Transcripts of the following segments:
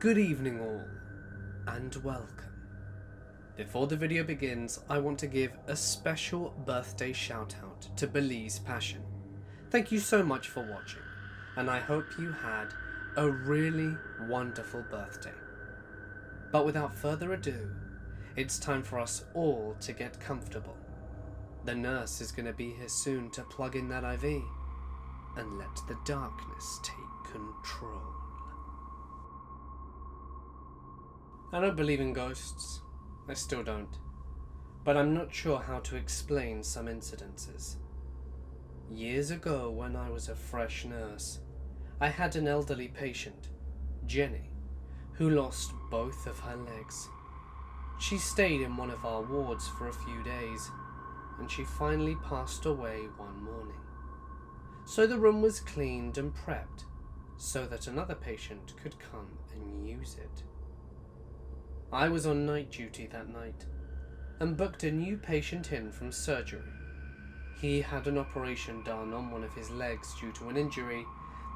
Good evening all, and welcome. Before the video begins, I want to give a special birthday shout out to Belize Passion. Thank you so much for watching, and I hope you had a really wonderful birthday. But without further ado, it's time for us all to get comfortable. The nurse is going to be here soon to plug in that IV and let the darkness take control. I don't believe in ghosts. I still don't. But I'm not sure how to explain some incidences. Years ago, when I was a fresh nurse, I had an elderly patient, Jenny, who lost both of her legs. She stayed in one of our wards for a few days, and she finally passed away one morning. So the room was cleaned and prepped so that another patient could come and use it. I was on night duty that night and booked a new patient in from surgery. He had an operation done on one of his legs due to an injury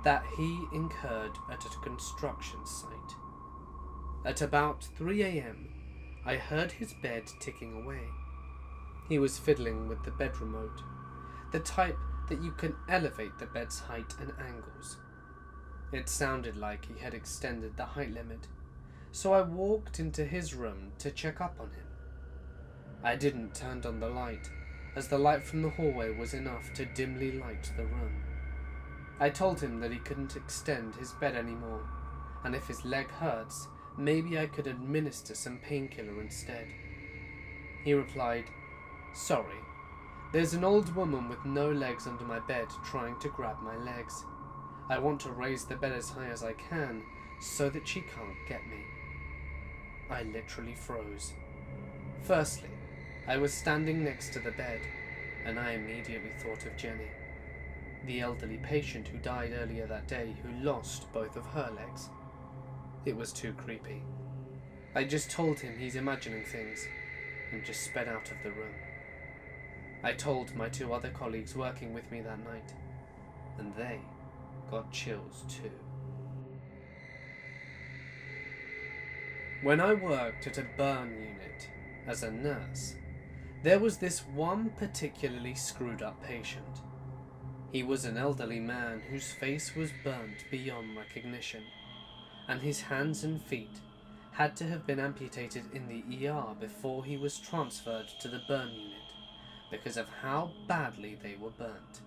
that he incurred at a construction site. At about 3 a.m, I heard his bed ticking away. He was fiddling with the bed remote, the type that you can elevate the bed's height and angles. It sounded like he had extended the height limit, so I walked into his room to check up on him. I didn't turn on the light, as the light from the hallway was enough to dimly light the room. I told him that he couldn't extend his bed anymore, and if his leg hurts, maybe I could administer some painkiller instead. He replied, "Sorry, there's an old woman with no legs under my bed trying to grab my legs. I want to raise the bed as high as I can so that she can't get me." I literally froze. Firstly, I was standing next to the bed, and I immediately thought of Jenny, the elderly patient who died earlier that day who lost both of her legs. It was too creepy. I just told him he's imagining things, and just sped out of the room. I told my two other colleagues working with me that night, and they got chills too. When I worked at a burn unit as a nurse, there was this one particularly screwed up patient. He was an elderly man whose face was burnt beyond recognition, and his hands and feet had to have been amputated in the ER before he was transferred to the burn unit because of how badly they were burnt.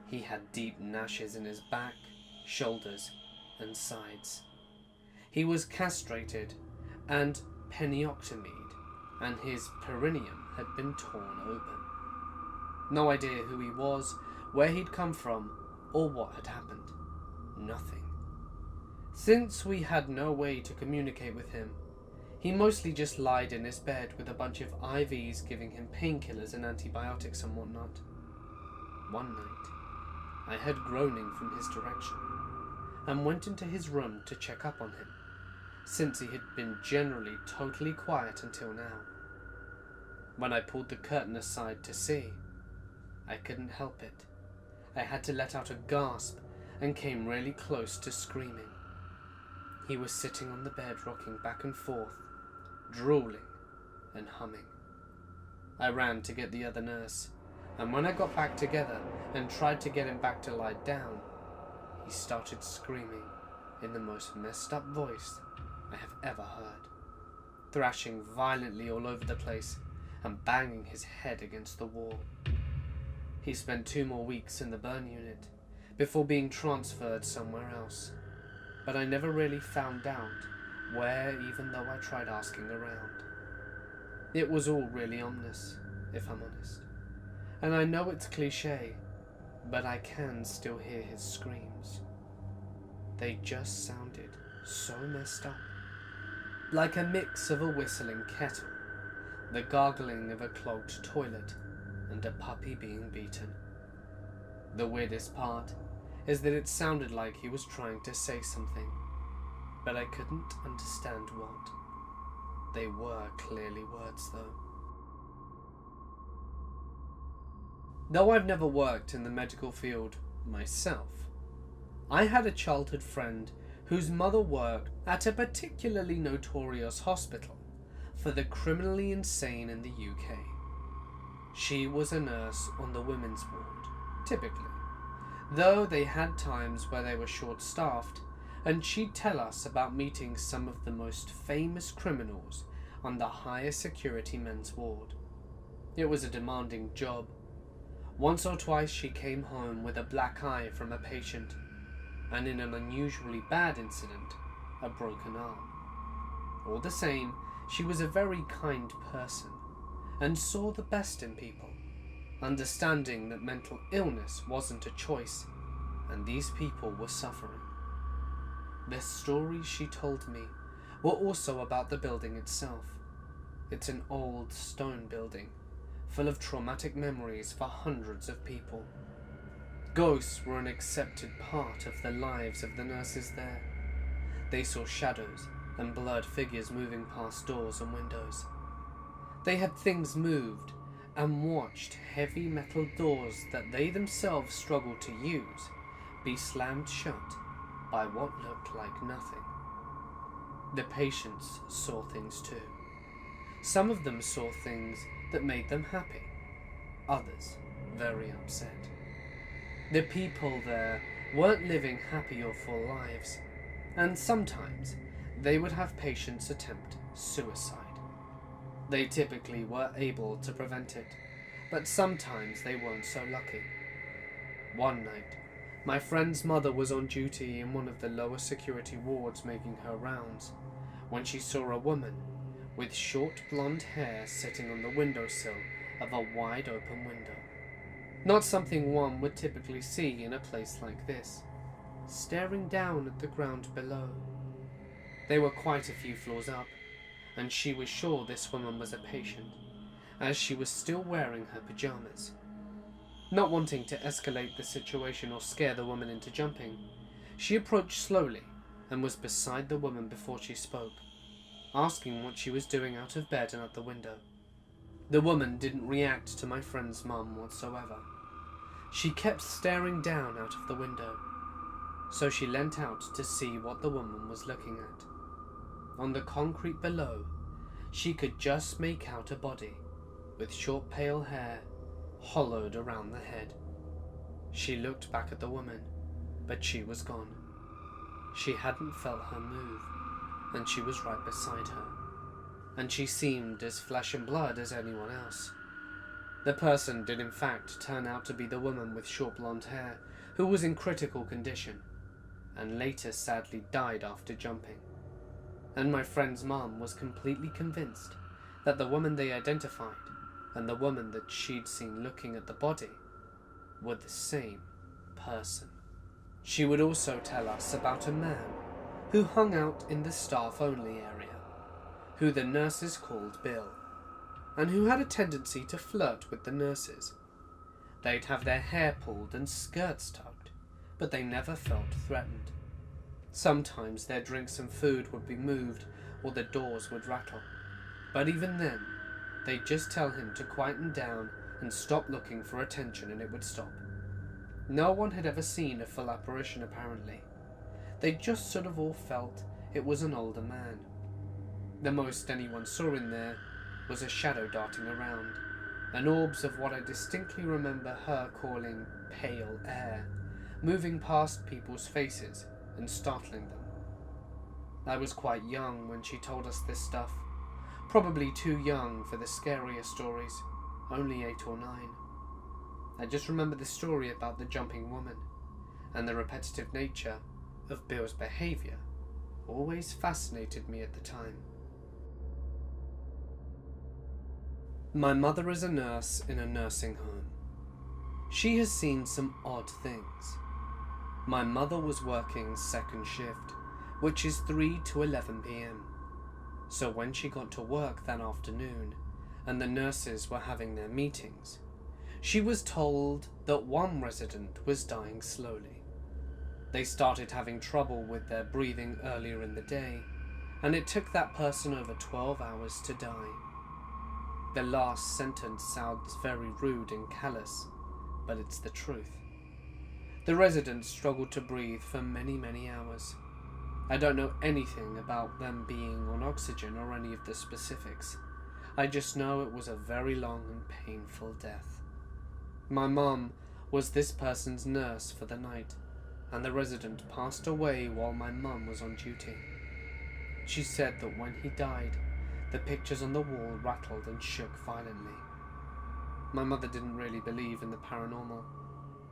He had deep gashes in his back, shoulders, and sides. He was castrated and penioctomied, and his perineum had been torn open. No idea who he was, where he'd come from, or what had happened. Nothing. Since we had no way to communicate with him, he mostly just lied in his bed with a bunch of IVs giving him painkillers and antibiotics and whatnot. One night, I heard groaning from his direction and went into his room to check up on him, since he had been generally totally quiet until now. When I pulled the curtain aside to see, I couldn't help it. I had to let out a gasp and came really close to screaming. He was sitting on the bed rocking back and forth, drooling and humming. I ran to get the other nurse, and when I got back together and tried to get him back to lie down, he started screaming in the most messed up voice I have ever heard, thrashing violently all over the place and banging his head against the wall. He spent 2 more weeks in the burn unit before being transferred somewhere else, but I never really found out where, even though I tried asking around. It was all really ominous, if I'm honest, and I know it's cliché, but I can still hear his screams. They just sounded so messed up. Like a mix of a whistling kettle, the gargling of a clogged toilet, and a puppy being beaten. The weirdest part is that it sounded like he was trying to say something, but I couldn't understand what. They were clearly words though. Though I've never worked in the medical field myself, I had a childhood friend whose mother worked at a particularly notorious hospital for the criminally insane in the UK. She was a nurse on the women's ward, typically, though they had times where they were short-staffed, and she'd tell us about meeting some of the most famous criminals on the higher security men's ward. It was a demanding job. Once or twice she came home with a black eye from a patient, and in an unusually bad incident, a broken arm. All the same, she was a very kind person, and saw the best in people, understanding that mental illness wasn't a choice, and these people were suffering. The stories she told me were also about the building itself. It's an old stone building, full of traumatic memories for hundreds of people. Ghosts were an accepted part of the lives of the nurses there. They saw shadows and blurred figures moving past doors and windows. They had things moved and watched heavy metal doors that they themselves struggled to use be slammed shut by what looked like nothing. The patients saw things too. Some of them saw things that made them happy, others very upset. The people there weren't living happy or full lives, and sometimes they would have patients attempt suicide. They typically were able to prevent it, but sometimes they weren't so lucky. One night, my friend's mother was on duty in one of the lower security wards making her rounds, when she saw a woman with short blonde hair sitting on the windowsill of a wide open window. Not something one would typically see in a place like this, staring down at the ground below. They were quite a few floors up, and she was sure this woman was a patient, as she was still wearing her pajamas. Not wanting to escalate the situation or scare the woman into jumping, she approached slowly and was beside the woman before she spoke, asking what she was doing out of bed and at the window. The woman didn't react to my friend's mum whatsoever. She kept staring down out of the window, so she leant out to see what the woman was looking at. On the concrete below, she could just make out a body, with short pale hair, hollowed around the head. She looked back at the woman, but she was gone. She hadn't felt her move, and she was right beside her, and she seemed as flesh and blood as anyone else. The person did in fact turn out to be the woman with short blonde hair, who was in critical condition, and later sadly died after jumping. And my friend's mum was completely convinced that the woman they identified and the woman that she'd seen looking at the body were the same person. She would also tell us about a man who hung out in the staff-only area, who the nurses called Bill, and who had a tendency to flirt with the nurses. They'd have their hair pulled and skirts tugged, but they never felt threatened. Sometimes their drinks and food would be moved or the doors would rattle, but even then, they'd just tell him to quieten down and stop looking for attention and it would stop. No one had ever seen a full apparition apparently. They just sort of all felt it was an older man. The most anyone saw in there was a shadow darting around, and orbs of what I distinctly remember her calling pale air, moving past people's faces and startling them. I was quite young when she told us this stuff, probably too young for the scarier stories, only 8 or 9. I just remember the story about the jumping woman, and the repetitive nature of Bill's behaviour always fascinated me at the time. My mother is a nurse in a nursing home. She has seen some odd things. My mother was working second shift, which is 3 to 11 p.m. So when she got to work that afternoon, and the nurses were having their meetings, she was told that one resident was dying slowly. They started having trouble with their breathing earlier in the day, and it took that person over 12 hours to die. The last sentence sounds very rude and callous, but it's the truth. The residents struggled to breathe for many, many hours. I don't know anything about them being on oxygen or any of the specifics. I just know it was a very long and painful death. My mum was this person's nurse for the night, and the resident passed away while my mum was on duty. She said that when he died, the pictures on the wall rattled and shook violently. My mother didn't really believe in the paranormal,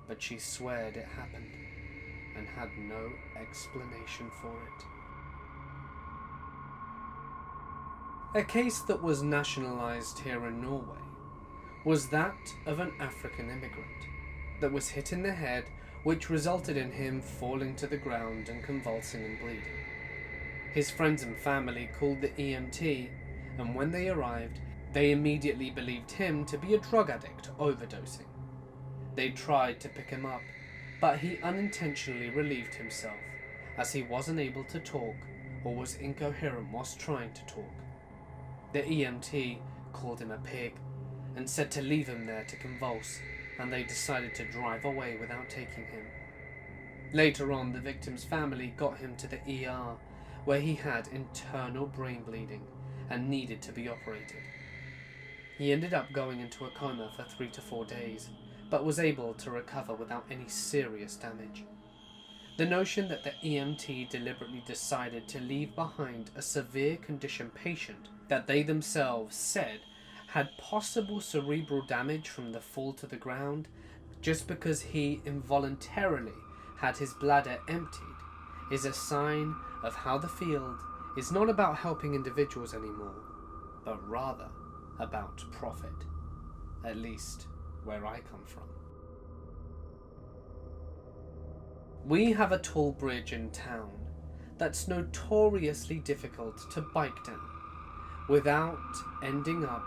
but she sweared it happened and had no explanation for it. A case that was nationalised here in Norway was that of an African immigrant that was hit in the head, which resulted in him falling to the ground and convulsing and bleeding. His friends and family called the EMT, and when they arrived, they immediately believed him to be a drug addict overdosing. They tried to pick him up, but he unintentionally relieved himself, as he wasn't able to talk or was incoherent whilst trying to talk. The EMT called him a pig and said to leave him there to convulse, and they decided to drive away without taking him. Later on, the victim's family got him to the ER, where he had internal brain bleeding and needed to be operated. He ended up going into a coma for 3 to 4 days, but was able to recover without any serious damage. The notion that the EMT deliberately decided to leave behind a severe condition patient that they themselves said had possible cerebral damage from the fall to the ground just because he involuntarily had his bladder emptied is a sign of how the field is not about helping individuals anymore, but rather about profit, at least where I come from. We have a tall bridge in town that's notoriously difficult to bike down without ending up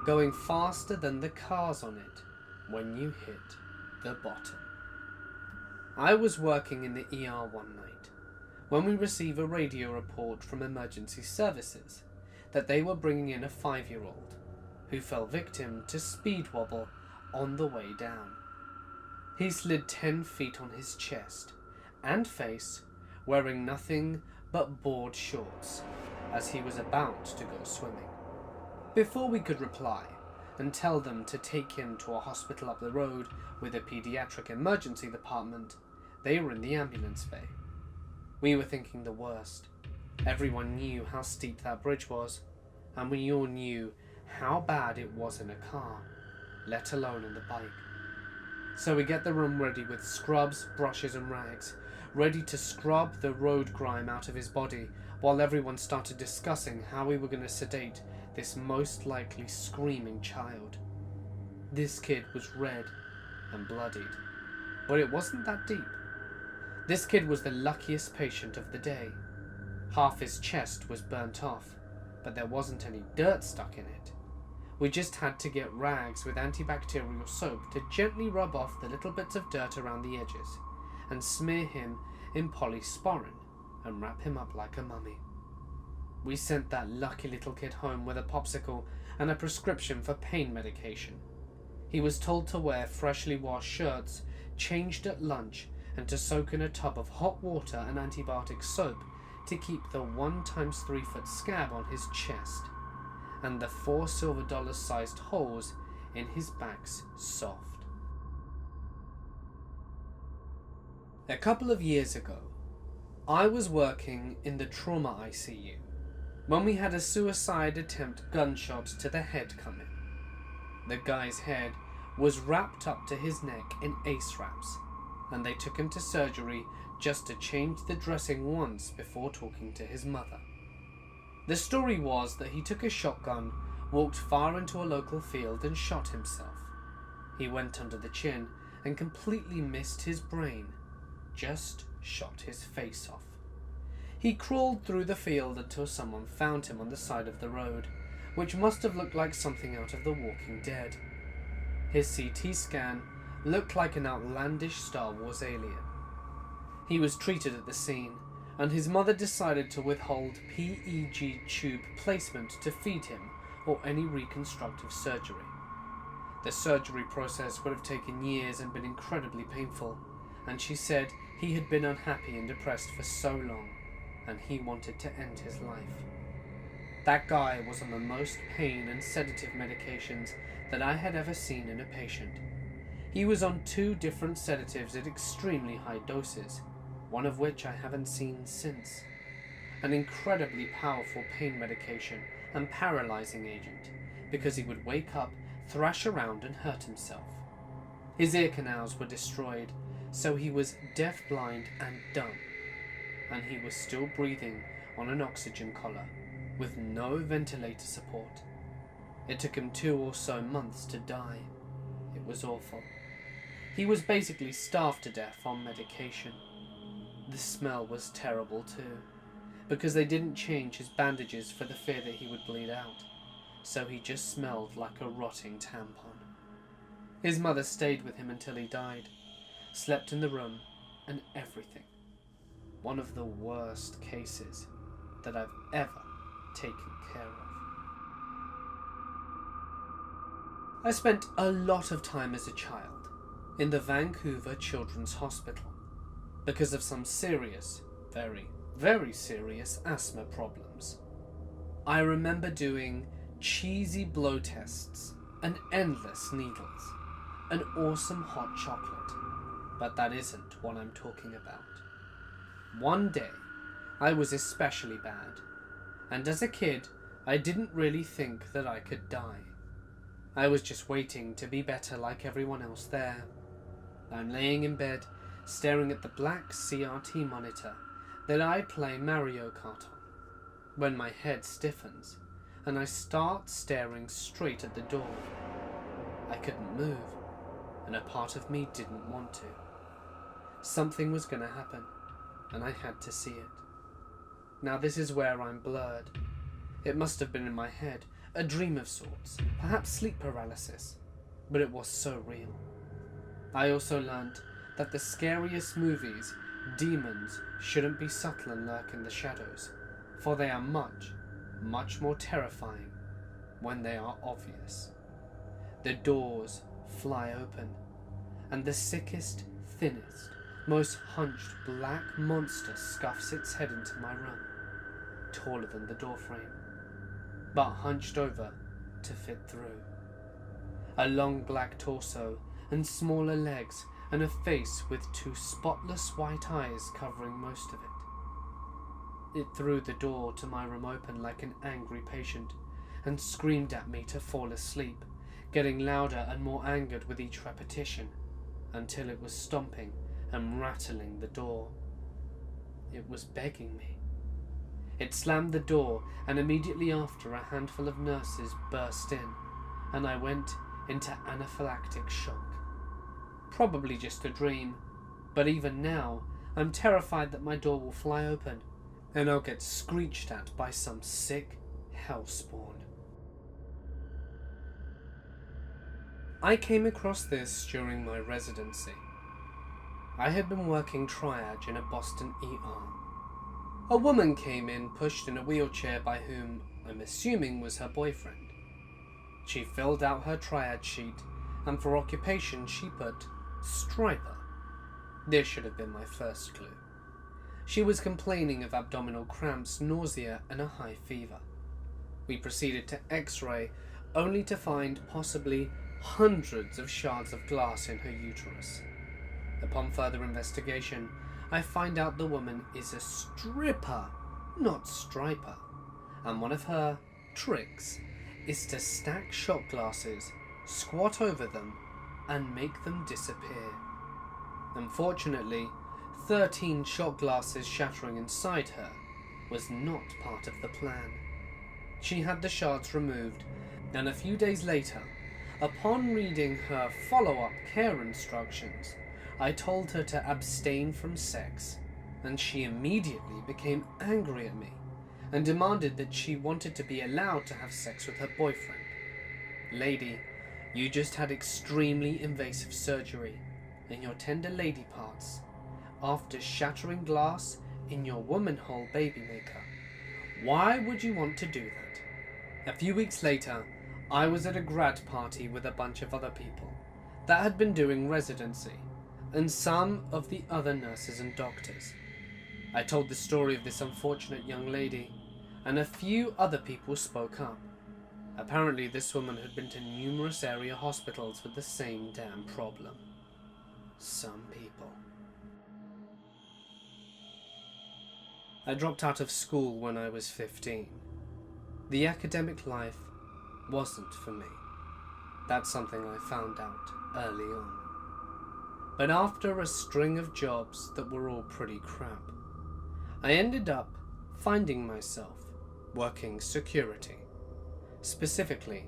going faster than the cars on it when you hit the bottom. I was working in the ER one night when we received a radio report from emergency services that they were bringing in a 5-year-old who fell victim to speed wobble on the way down. He slid 10 feet on his chest and face, wearing nothing but board shorts, as he was about to go swimming. Before we could reply and tell them to take him to a hospital up the road with a pediatric emergency department, they were in the ambulance bay. We were thinking the worst. Everyone knew how steep that bridge was, and we all knew how bad it was in a car, let alone on the bike. So we get the room ready with scrubs, brushes and rags, ready to scrub the road grime out of his body, while everyone started discussing how we were going to sedate this most likely screaming child. This kid was red and bloodied, but it wasn't that deep. This kid was the luckiest patient of the day. Half his chest was burnt off, but there wasn't any dirt stuck in it. We just had to get rags with antibacterial soap to gently rub off the little bits of dirt around the edges and smear him in polysporin and wrap him up like a mummy. We sent that lucky little kid home with a popsicle and a prescription for pain medication. He was told to wear freshly washed shirts, changed at lunch, and to soak in a tub of hot water and antibiotic soap to keep the 1 x 3 foot scab on his chest and the 4 silver dollar sized holes in his backs soft. A couple of years ago, I was working in the trauma ICU when we had a suicide attempt gunshot to the head come in. The guy's head was wrapped up to his neck in ACE wraps, and they took him to surgery just to change the dressing once before talking to his mother. The story was that he took a shotgun, walked far into a local field and shot himself. He went under the chin and completely missed his brain, just shot his face off. He crawled through the field until someone found him on the side of the road, which must have looked like something out of The Walking Dead. His CT scan looked like an outlandish Star Wars alien. He was treated at the scene, and his mother decided to withhold PEG tube placement to feed him or any reconstructive surgery. The surgery process would have taken years and been incredibly painful, and she said he had been unhappy and depressed for so long. and he wanted to end his life. That guy was on the most pain and sedative medications that I had ever seen in a patient. He was on 2 different sedatives at extremely high doses, one of which I haven't seen since. An incredibly powerful pain medication and paralyzing agent, because he would wake up, thrash around and hurt himself. His ear canals were destroyed, so he was deaf-blind and dumb, and he was still breathing on an oxygen collar, with no ventilator support. It took him 2 or so months to die. It was awful. He was basically starved to death on medication. The smell was terrible too, because they didn't change his bandages for the fear that he would bleed out, so he just smelled like a rotting tampon. His mother stayed with him until he died, slept in the room and everything. One of the worst cases that I've ever taken care of. I spent a lot of time as a child in the Vancouver Children's Hospital because of some serious, very, very serious asthma problems. I remember doing cheesy blow tests and endless needles, and awesome hot chocolate, but that isn't what I'm talking about. One day, I was especially bad, and as a kid, I didn't really think that I could die. I was just waiting to be better like everyone else there. I'm laying in bed, staring at the black CRT monitor that I play Mario Kart on, when my head stiffens, and I start staring straight at the door. I couldn't move, and a part of me didn't want to. Something was going to happen, and I had to see it. Now this is where I'm blurred. It must have been in my head, a dream of sorts, perhaps sleep paralysis, but it was so real. I also learned that the scariest movies, demons shouldn't be subtle and lurk in the shadows, for they are much, much more terrifying when they are obvious. The doors fly open, and the sickest, thinnest, most hunched black monster scuffs its head into my room, taller than the doorframe, but hunched over to fit through. A long black torso and smaller legs, and a face with 2 spotless white eyes covering most of it. It threw the door to my room open like an angry patient, and screamed at me to fall asleep, getting louder and more angered with each repetition, until it was stomping and rattling the door. It was begging me. It slammed the door, and immediately after a handful of nurses burst in, and I went into anaphylactic shock. Probably just a dream, but even now I'm terrified that my door will fly open and I'll get screeched at by some sick hellspawn. I came across this during my residency. I had been working triage in a Boston ER. A woman came in, pushed in a wheelchair by whom I'm assuming was her boyfriend. She filled out her triage sheet, and for occupation she put striper. This should have been my first clue. She was complaining of abdominal cramps, nausea, and a high fever. We proceeded to X-ray, only to find possibly hundreds of shards of glass in her uterus. Upon further investigation, I find out the woman is a stripper, not striper, and one of her tricks is to stack shot glasses, squat over them, and make them disappear. Unfortunately, 13 shot glasses shattering inside her was not part of the plan. She had the shards removed, and a few days later, upon reading her follow-up care instructions, I told her to abstain from sex, and she immediately became angry at me and demanded that she wanted to be allowed to have sex with her boyfriend. Lady, you just had extremely invasive surgery in your tender lady parts after shattering glass in your woman-hole baby maker. Why would you want to do that? A few weeks later, I was at a grad party with a bunch of other people that had been doing residency, and some of the other nurses and doctors. I told the story of this unfortunate young lady, and a few other people spoke up. Apparently, this woman had been to numerous area hospitals with the same damn problem. Some people. I dropped out of school when I was 15. The academic life wasn't for me. That's something I found out early on. But after a string of jobs that were all pretty crap, I ended up finding myself working security, specifically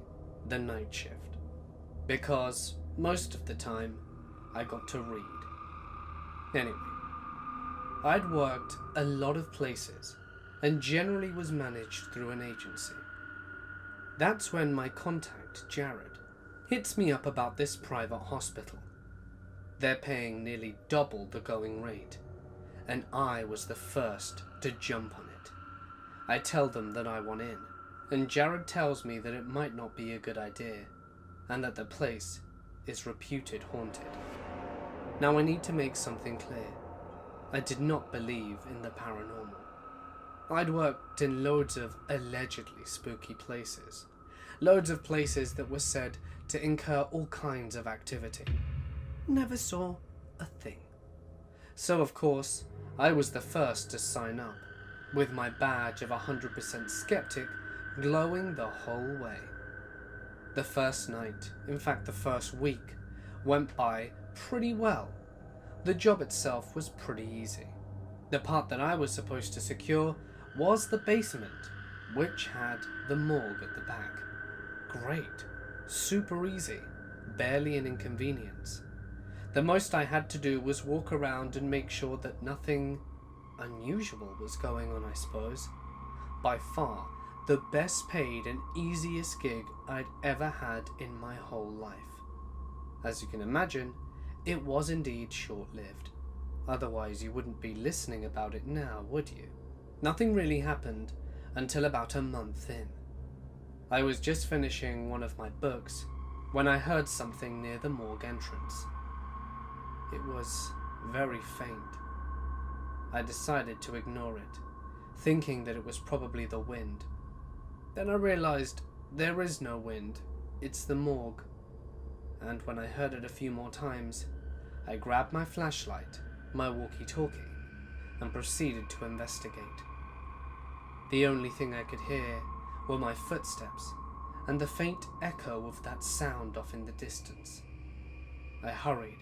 the night shift, because most of the time I got to read. Anyway, I'd worked a lot of places and generally was managed through an agency. That's when my contact, Jared, hits me up about this private hospital. They're paying nearly double the going rate, and I was the first to jump on it. I tell them that I want in, and Jared tells me that it might not be a good idea, and that the place is reputed haunted. Now I need to make something clear. I did not believe in the paranormal. I'd worked in loads of allegedly spooky places. Loads of places that were said to incur all kinds of activity. Never saw a thing. So of course, I was the first to sign up, with my badge of 100% skeptic glowing the whole way. The first night, in fact the first week, went by pretty well. The job itself was pretty easy. The part that I was supposed to secure was the basement, which had the morgue at the back. Great. Super easy. Barely an inconvenience. The most I had to do was walk around and make sure that nothing unusual was going on, I suppose. By far, the best paid and easiest gig I'd ever had in my whole life. As you can imagine, it was indeed short-lived. Otherwise you wouldn't be listening about it now, would you? Nothing really happened until about a month in. I was just finishing one of my books when I heard something near the morgue entrance. It was very faint. I decided to ignore it, thinking that it was probably the wind. Then I realized there is no wind, it's the morgue. And when I heard it a few more times, I grabbed my flashlight, my walkie-talkie, and proceeded to investigate. The only thing I could hear were my footsteps and the faint echo of that sound off in the distance. I hurried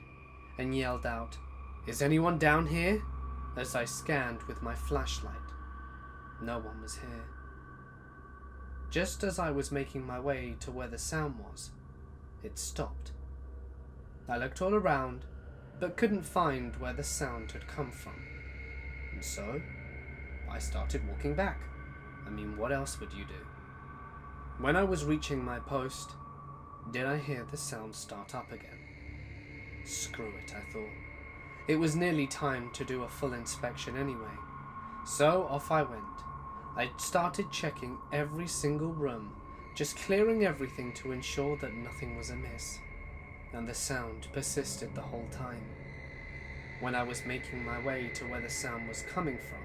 and yelled out, "Is anyone down here?" as I scanned with my flashlight. No one was here. Just as I was making my way to where the sound was, it stopped. I looked all around, but couldn't find where the sound had come from. And so, I started walking back. I mean, what else would you do? When I was reaching my post, did I hear the sound start up again? Screw it, I thought. It was nearly time to do a full inspection anyway. So off I went. I started checking every single room, just clearing everything to ensure that nothing was amiss. And the sound persisted the whole time. When I was making my way to where the sound was coming from,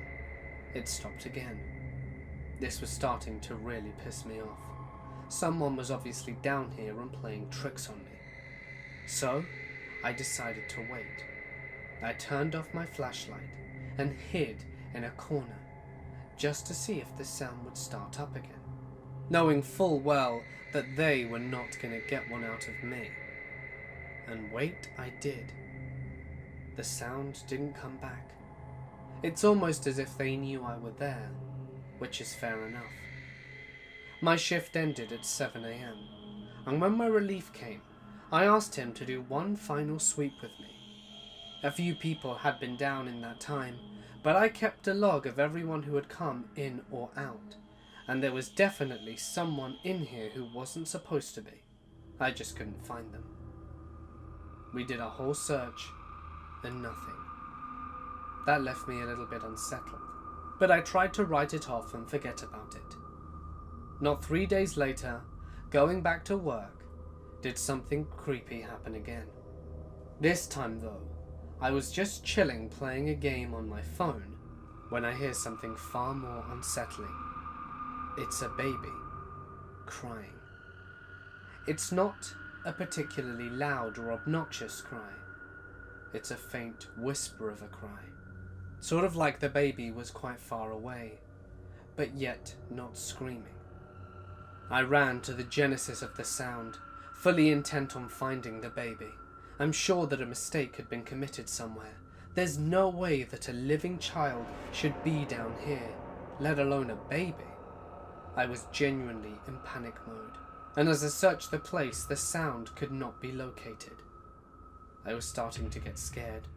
it stopped again. This was starting to really piss me off. Someone was obviously down here and playing tricks on me. So, I decided to wait. I turned off my flashlight and hid in a corner, just to see if the sound would start up again, knowing full well that they were not going to get one out of me. And wait I did. The sound didn't come back. It's almost as if they knew I were there, which is fair enough. My shift ended at 7 a.m, and when my relief came, I asked him to do one final sweep with me. A few people had been down in that time, but I kept a log of everyone who had come in or out, and there was definitely someone in here who wasn't supposed to be. I just couldn't find them. We did a whole search, and nothing. That left me a little bit unsettled, but I tried to write it off and forget about it. Not 3 days later, going back to work, did something creepy happen again. This time though, I was just chilling playing a game on my phone, when I hear something far more unsettling. It's a baby crying. It's not a particularly loud or obnoxious cry. It's a faint whisper of a cry, sort of like the baby was quite far away, but yet not screaming. I ran to the genesis of the sound, fully intent on finding the baby. I'm sure that a mistake had been committed somewhere. There's no way that a living child should be down here, let alone a baby. I was genuinely in panic mode, and as I searched the place, the sound could not be located. I was starting to get scared.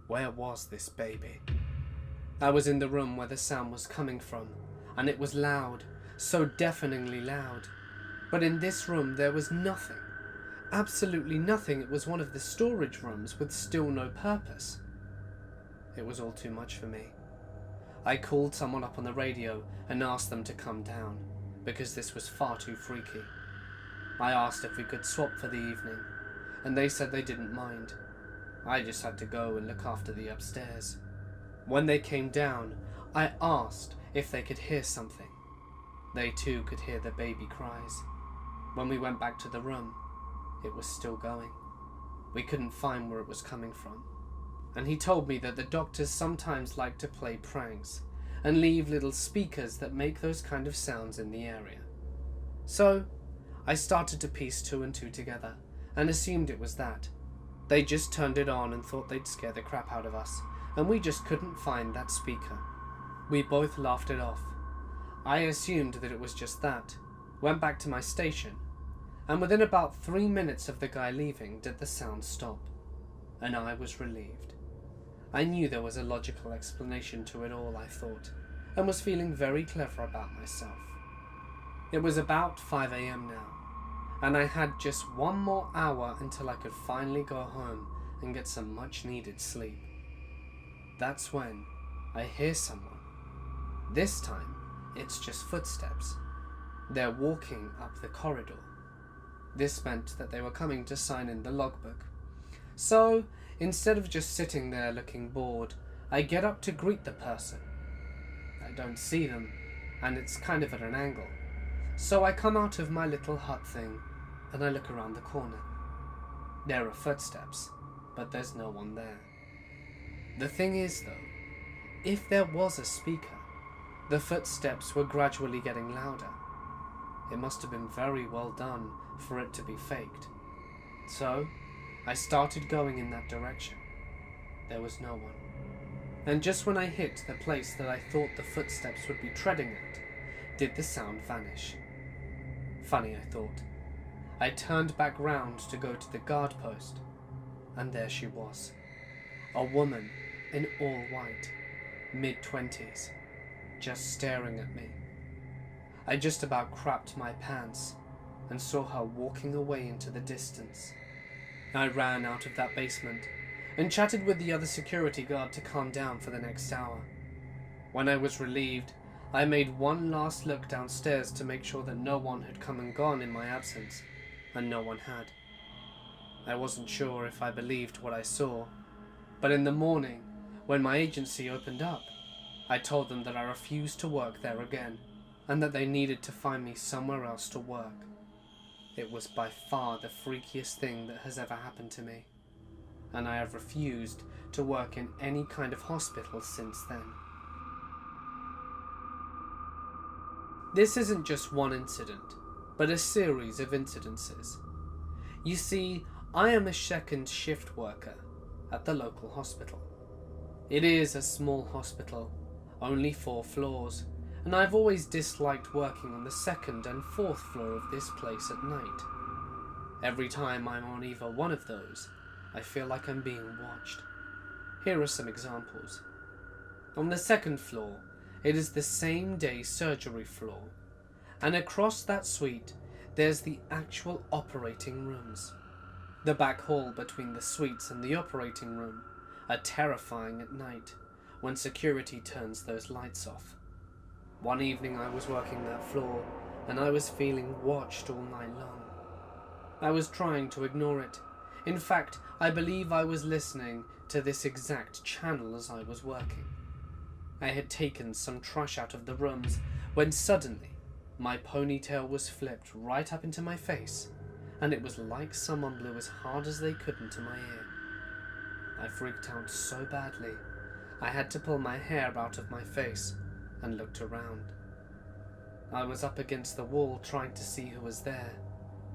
Where was this baby? I was in the room where the sound was coming from, and it was loud, so deafeningly loud. But in this room there was nothing. Absolutely nothing. It was one of the storage rooms with still no purpose. It was all too much for me. I called someone up on the radio and asked them to come down, because this was far too freaky. I asked if we could swap for the evening, and they said they didn't mind. I just had to go and look after the upstairs. When they came down, I asked if they could hear something. They too could hear the baby cries. When we went back to the room, it was still going. We couldn't find where it was coming from. And he told me that the doctors sometimes like to play pranks and leave little speakers that make those kind of sounds in the area. So I started to piece two and two together and assumed it was that. They just turned it on and thought they'd scare the crap out of us, and we just couldn't find that speaker. We both laughed it off. I assumed that it was just that, went back to my station, and within about 3 minutes of the guy leaving did the sound stop, and I was relieved. I knew there was a logical explanation to it all, I thought, and was feeling very clever about myself. It was about 5 a.m. now, and I had just 1 more hour until I could finally go home and get some much-needed sleep. That's when I hear someone. This time, it's just footsteps. They're walking up the corridor. This meant that they were coming to sign in the logbook. So, instead of just sitting there looking bored, I get up to greet the person. I don't see them, and it's kind of at an angle. So I come out of my little hut thing, and I look around the corner. There are footsteps, but there's no one there. The thing is, though, if there was a speaker, the footsteps were gradually getting louder. It must have been very well done for it to be faked. So, I started going in that direction. There was no one. And just when I hit the place that I thought the footsteps would be treading at, did the sound vanish. Funny, I thought. I turned back round to go to the guard post, and there she was. A woman in all white, mid-20s, just staring at me. I just about crapped my pants and saw her walking away into the distance. I ran out of that basement and chatted with the other security guard to calm down for the next hour. When I was relieved, I made one last look downstairs to make sure that no one had come and gone in my absence, and no one had. I wasn't sure if I believed what I saw, but in the morning, when my agency opened up, I told them that I refused to work there again, and that they needed to find me somewhere else to work. It was by far the freakiest thing that has ever happened to me, and I have refused to work in any kind of hospital since then. This isn't just one incident, but a series of incidences. You see, I am a second shift worker at the local hospital. It is a small hospital, only 4 floors, and I've always disliked working on the 2nd and 4th floor of this place at night. Every time I'm on either one of those, I feel like I'm being watched. Here are some examples. On the 2nd floor, it is the same day surgery floor, and across that suite, there's the actual operating rooms. The back hall between the suites and the operating room are terrifying at night when security turns those lights off. One evening I was working that floor, and I was feeling watched all night long. I was trying to ignore it. In fact, I believe I was listening to this exact channel as I was working. I had taken some trash out of the rooms when suddenly my ponytail was flipped right up into my face, and it was like someone blew as hard as they could into my ear. I freaked out so badly, I had to pull my hair out of my face and looked around. I was up against the wall trying to see who was there,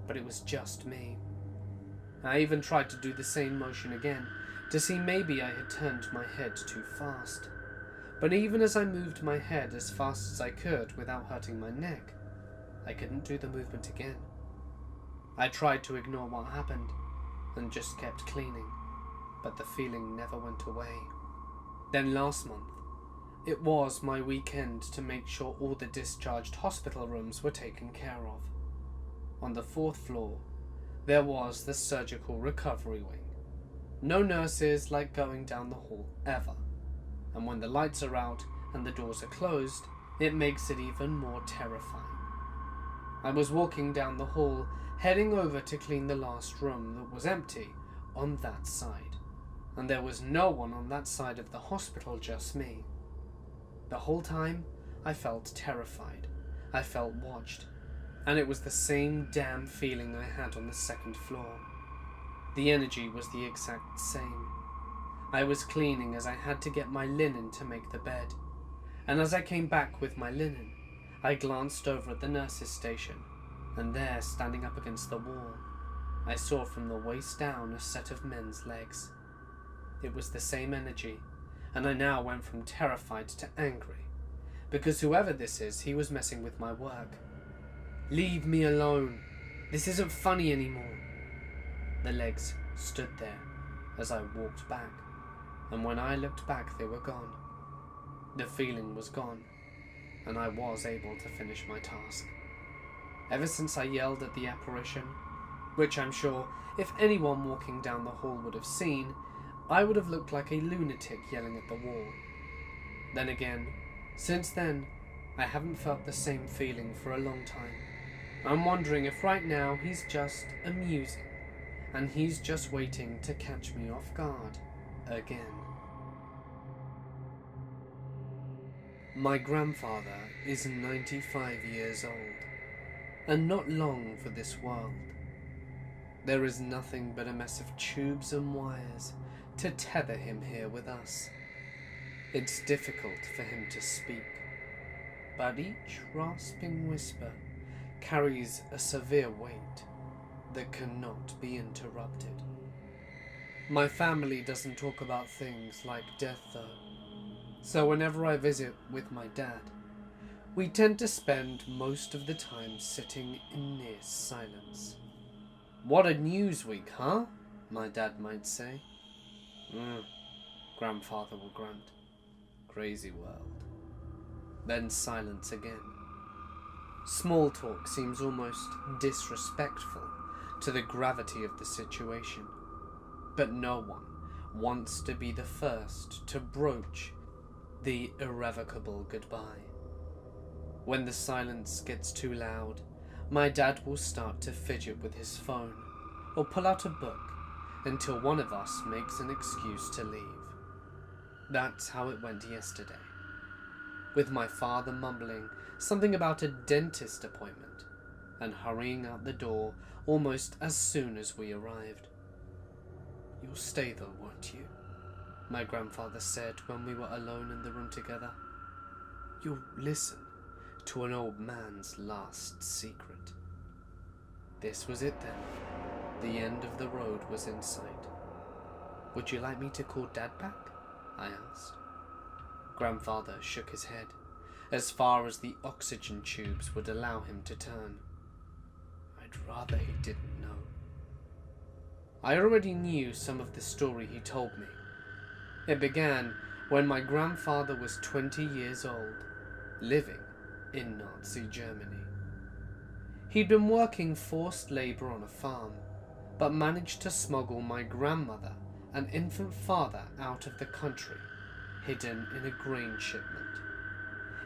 but it was just me. I even tried to do the same motion again to see maybe I had turned my head too fast. But even as I moved my head as fast as I could without hurting my neck, I couldn't do the movement again. I tried to ignore what happened and just kept cleaning, but the feeling never went away. Then last month, it was my weekend to make sure all the discharged hospital rooms were taken care of. On the 4th floor, there was the surgical recovery wing. No nurses like going down the hall ever, and when the lights are out and the doors are closed, it makes it even more terrifying. I was walking down the hall, heading over to clean the last room that was empty on that side, and there was no one on that side of the hospital, just me. The whole time, I felt terrified. I felt watched, and it was the same damn feeling I had on the 2nd floor. The energy was the exact same. I was cleaning as I had to get my linen to make the bed, and as I came back with my linen, I glanced over at the nurse's station, and there, standing up against the wall, I saw from the waist down a set of men's legs. It was the same energy, and I now went from terrified to angry, because whoever this is, he was messing with my work. Leave me alone. This isn't funny anymore. The legs stood there as I walked back, and when I looked back they were gone. The feeling was gone, and I was able to finish my task. Ever since I yelled at the apparition, which I'm sure if anyone walking down the hall would have seen, I would have looked like a lunatic yelling at the wall. Then again, since then, I haven't felt the same feeling for a long time. I'm wondering if right now he's just amusing, and he's just waiting to catch me off guard again. My grandfather is 95 years old, and not long for this world. There is nothing but a mess of tubes and wires to tether him here with us. It's difficult for him to speak, but each rasping whisper carries a severe weight that cannot be interrupted. My family doesn't talk about things like death though, so whenever I visit with my dad, we tend to spend most of the time sitting in near silence. What a news week, huh? My dad might say. Grandfather will grunt. Crazy world. Then silence again. Small talk seems almost disrespectful to the gravity of the situation, but no one wants to be the first to broach the irrevocable goodbye. When the silence gets too loud, my dad will start to fidget with his phone or pull out a book until one of us makes an excuse to leave. That's how it went yesterday, with my father mumbling something about a dentist appointment and hurrying out the door almost as soon as we arrived. "You'll stay though, won't you?" my grandfather said when we were alone in the room together. "You'll listen to an old man's last secret." This was it then. The end of the road was in sight. "Would you like me to call Dad back?" I asked. Grandfather shook his head, as far as the oxygen tubes would allow him to turn. "I'd rather he didn't know." I already knew some of the story he told me. It began when my grandfather was 20 years old, living in Nazi Germany. He'd been working forced labor on a farm, but managed to smuggle my grandmother and infant father out of the country, hidden in a grain shipment.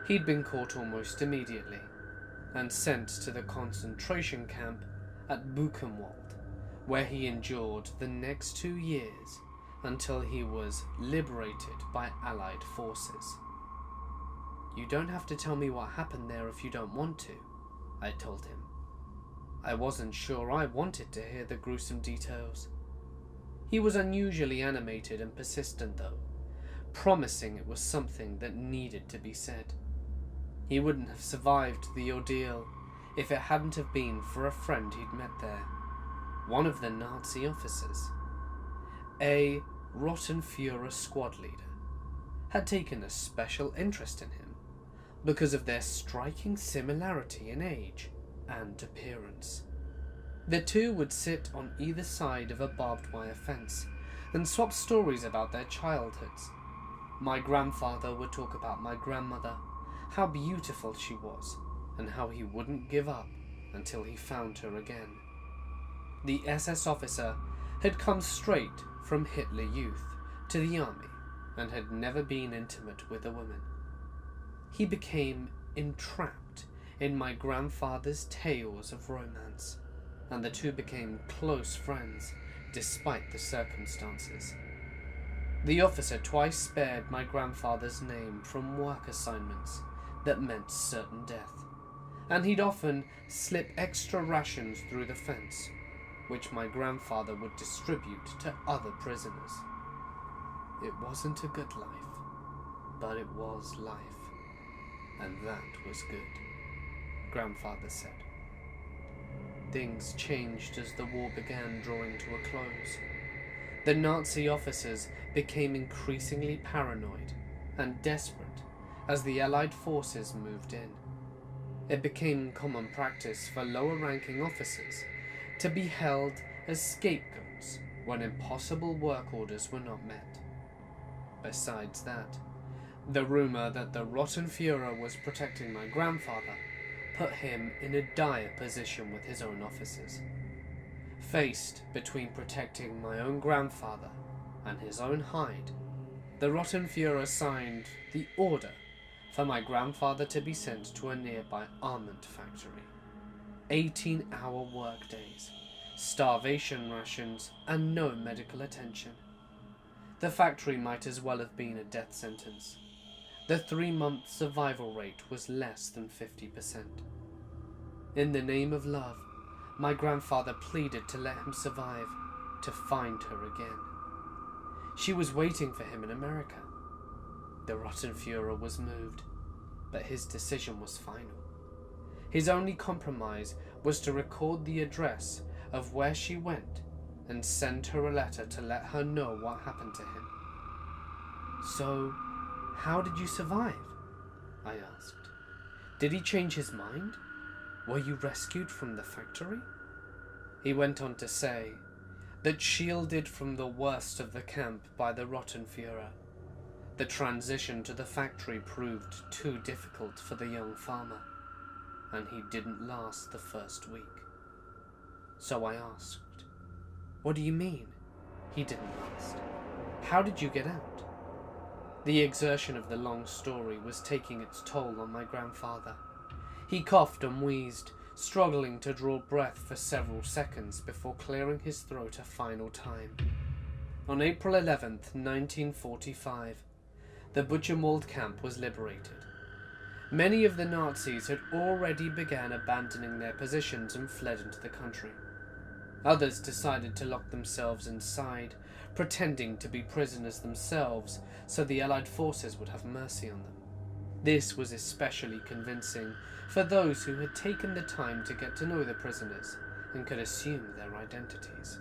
He'd been caught almost immediately, and sent to the concentration camp at Buchenwald, where he endured the next 2 years until he was liberated by Allied forces. "You don't have to tell me what happened there if you don't want to," I told him. I wasn't sure I wanted to hear the gruesome details. He was unusually animated and persistent though, promising it was something that needed to be said. He wouldn't have survived the ordeal if it hadn't have been for a friend he'd met there, one of the Nazi officers. A Rottenführer squad leader had taken a special interest in him because of their striking similarity in age and appearance. The two would sit on either side of a barbed wire fence and swap stories about their childhoods. My grandfather would talk about my grandmother, how beautiful she was, and how he wouldn't give up until he found her again. The SS officer had come straight from Hitler Youth to the army and had never been intimate with a woman. He became entrapped in my grandfather's tales of romance, and the two became close friends despite the circumstances. The officer twice spared my grandfather's name from work assignments that meant certain death, and he'd often slip extra rations through the fence, which my grandfather would distribute to other prisoners. It wasn't a good life, but it was life, and that was good, grandfather said. Things changed as the war began drawing to a close. The Nazi officers became increasingly paranoid and desperate as the Allied forces moved in. It became common practice for lower-ranking officers to be held as scapegoats when impossible work orders were not met. Besides that, the rumor that the Rottenführer was protecting my grandfather put him in a dire position with his own officers. Faced between protecting my own grandfather and his own hide, the Rottenführer signed the order for my grandfather to be sent to a nearby armament factory. 18-hour workdays, starvation rations, and no medical attention. The factory might as well have been a death sentence. The 3-month survival rate was less than 50%. In the name of love, my grandfather pleaded to let him survive, to find her again. She was waiting for him in America. The Rottenführer was moved, but his decision was final. His only compromise was to record the address of where she went and send her a letter to let her know what happened to him. "So, how did you survive?" I asked. "Did he change his mind? Were you rescued from the factory?" He went on to say that shielded from the worst of the camp by the Rottenführer, the transition to the factory proved too difficult for the young farmer, and he didn't last the first week. So I asked, "What do you mean, he didn't last? How did you get out?" The exertion of the long story was taking its toll on my grandfather. He coughed and wheezed, struggling to draw breath for several seconds before clearing his throat a final time. On April 11th, 1945, the Buchenwald camp was liberated. Many of the Nazis had already begun abandoning their positions and fled into the country. Others decided to lock themselves inside, pretending to be prisoners themselves so the Allied forces would have mercy on them. This was especially convincing for those who had taken the time to get to know the prisoners and could assume their identities.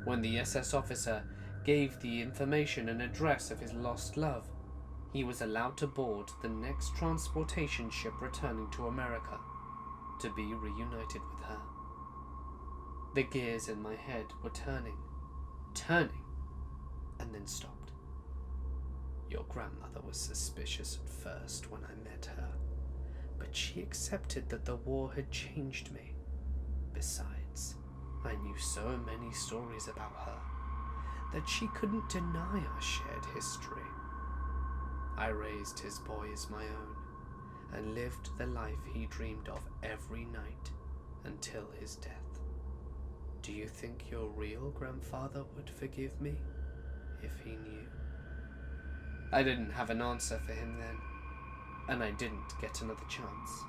When the SS officer gave the information and address of his lost love, he was allowed to board the next transportation ship returning to America to be reunited with her. The gears in my head were turning, and then stopped. Your grandmother was suspicious at first when I met her, but she accepted that the war had changed me. Besides, I knew so many stories about her that she couldn't deny our shared history. I raised his boy as my own and lived the life he dreamed of every night until his death. Do you think your real grandfather would forgive me if he knew? I didn't have an answer for him then. and I didn't get another chance.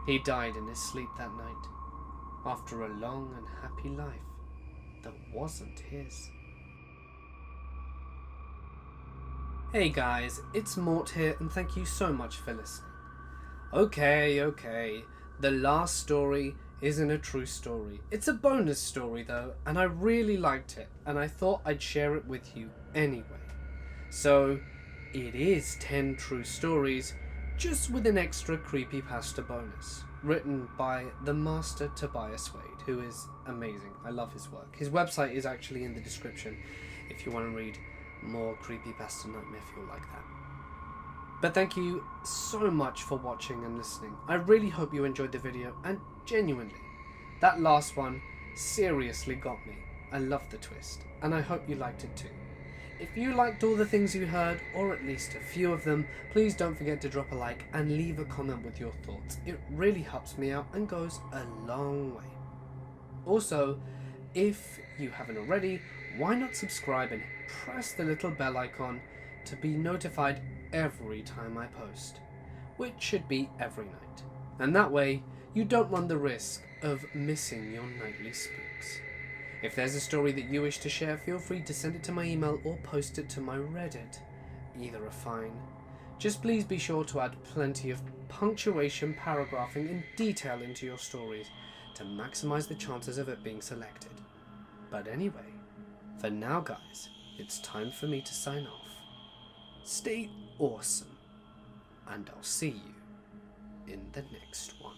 He died in his sleep that night, after a long and happy life that wasn't his. Hey guys, it's Mort here, and thank you so much for listening. Okay, the last story isn't a true story. It's a bonus story though, and I really liked it, and I thought I'd share it with you anyway. So, it is 10 true stories, just with an extra creepypasta bonus, written by the master Tobias Wade, who is amazing. I love his work. His website is actually in the description if you want to read more creepypasta nightmare fuel like that. But thank you so much for watching and listening. I really hope you enjoyed the video, and genuinely, that last one seriously got me. I loved the twist, and I hope you liked it too. If you liked all the things you heard, or at least a few of them, please don't forget to drop a like and leave a comment with your thoughts. It really helps me out and goes a long way. Also, if you haven't already, why not subscribe and press the little bell icon to be notified every time I post, which should be every night. And that way, you don't run the risk of missing your nightly spooks. If there's a story that you wish to share, feel free to send it to my email or post it to my Reddit. Either are fine. Just please be sure to add plenty of punctuation, paragraphing, and detail into your stories to maximize the chances of it being selected. But anyway, for now guys, it's time for me to sign off. Stay awesome, and I'll see you in the next one.